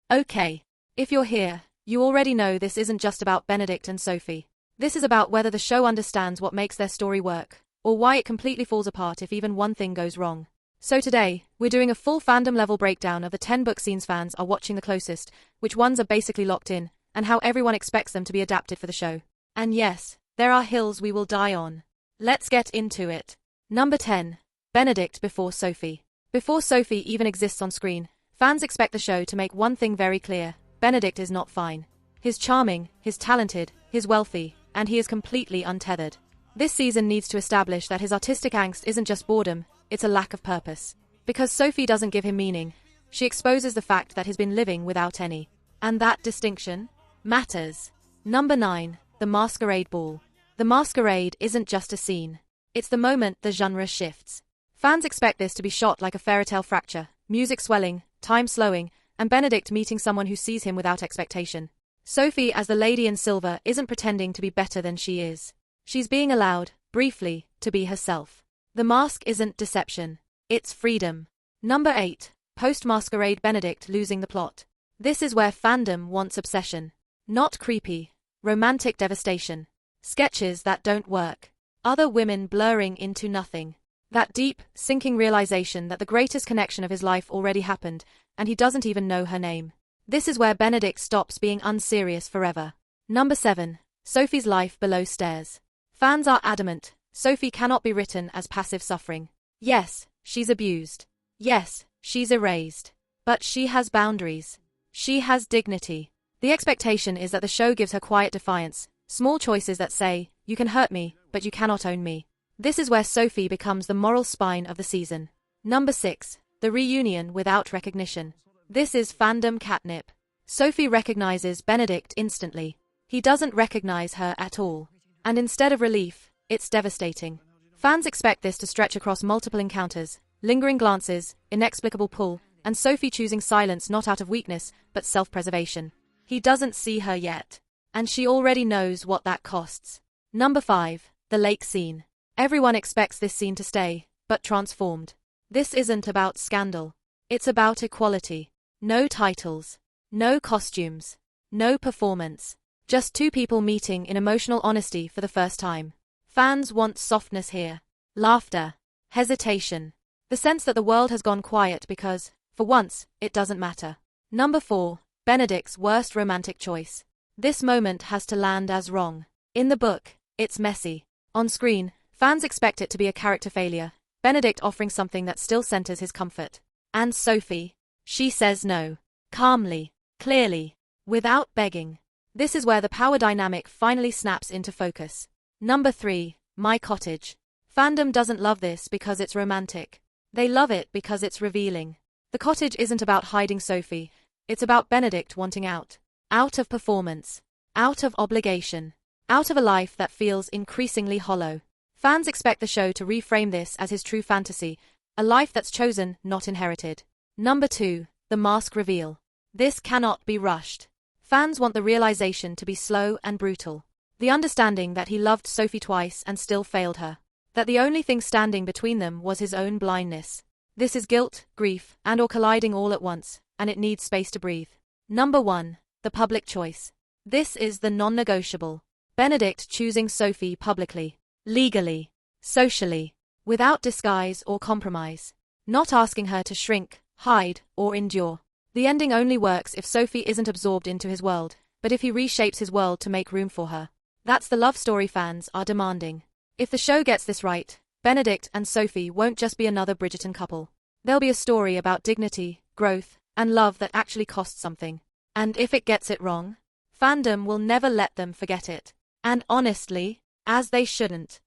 Okay. If you're here, you already know this isn't just about Benedict and Sophie. This is about whether the show understands what makes their story work, or why it completely falls apart if even one thing goes wrong. So today, we're doing a full fandom level breakdown of the 10 book scenes fans are watching the closest, which ones are basically locked in, and how everyone expects them to be adapted for the show. And yes, there are hills we will die on. Let's get into it. Number 10. Benedict before Sophie. Before Sophie even exists on screen, fans expect the show to make one thing very clear: Benedict is not fine. He's charming, he's talented, he's wealthy, and he is completely untethered. This season needs to establish that his artistic angst isn't just boredom, it's a lack of purpose. Because Sophie doesn't give him meaning, she exposes the fact that he's been living without any. And that distinction matters. Number 9. The Masquerade Ball. The Masquerade isn't just a scene. It's the moment the genre shifts. Fans expect this to be shot like a fairytale fracture, music swelling, time slowing, and Benedict meeting someone who sees him without expectation. Sophie, as the lady in silver, isn't pretending to be better than she is. She's being allowed, briefly, to be herself. The mask isn't deception. It's freedom. Number 8. Post-Masquerade Benedict losing the plot. This is where fandom wants obsession. Not creepy. Romantic devastation. Sketches that don't work. Other women blurring into nothing. That deep, sinking realization that the greatest connection of his life already happened, and he doesn't even know her name. This is where Benedict stops being unserious forever. Number 7. Sophie's life below stairs. Fans are adamant. Sophie cannot be written as passive suffering. Yes, she's abused. Yes, she's erased. But she has boundaries. She has dignity. The expectation is that the show gives her quiet defiance, small choices that say, you can hurt me, but you cannot own me. This is where Sophie becomes the moral spine of the season. Number 6. The reunion without recognition. This is fandom catnip. Sophie recognizes Benedict instantly. He doesn't recognize her at all. And instead of relief, it's devastating. Fans expect this to stretch across multiple encounters, lingering glances, inexplicable pull, and Sophie choosing silence not out of weakness, but self-preservation. He doesn't see her yet. And she already knows what that costs. Number 5. The lake scene. Everyone expects this scene to stay, but transformed. This isn't about scandal. It's about equality. No titles. No costumes. No performance. Just two people meeting in emotional honesty for the first time. Fans want softness here. Laughter. Hesitation. The sense that the world has gone quiet because, for once, it doesn't matter. Number 4. Benedict's worst romantic choice. This moment has to land as wrong. In the book, it's messy. On screen, fans expect it to be a character failure, Benedict offering something that still centers his comfort. And Sophie? She says no. Calmly. Clearly. Without begging. This is where the power dynamic finally snaps into focus. Number 3. My Cottage. Fandom doesn't love this because it's romantic. They love it because it's revealing. The Cottage isn't about hiding Sophie. It's about Benedict wanting out. Out of performance. Out of obligation. Out of a life that feels increasingly hollow. Fans expect the show to reframe this as his true fantasy, a life that's chosen, not inherited. Number 2. The mask reveal. This cannot be rushed. Fans want the realization to be slow and brutal. The understanding that he loved Sophie twice and still failed her. That the only thing standing between them was his own blindness. This is guilt, grief, and/or colliding all at once, and it needs space to breathe. Number 1. The public choice. This is the non-negotiable. Benedict choosing Sophie publicly, legally, socially, without disguise or compromise. Not asking her to shrink, hide, or endure. The ending only works if Sophie isn't absorbed into his world, but if he reshapes his world to make room for her. That's the love story fans are demanding. If the show gets this right, Benedict and Sophie won't just be another Bridgerton couple. They'll be a story about dignity, growth, and love that actually costs something. And if it gets it wrong, fandom will never let them forget it. And honestly, as they shouldn't.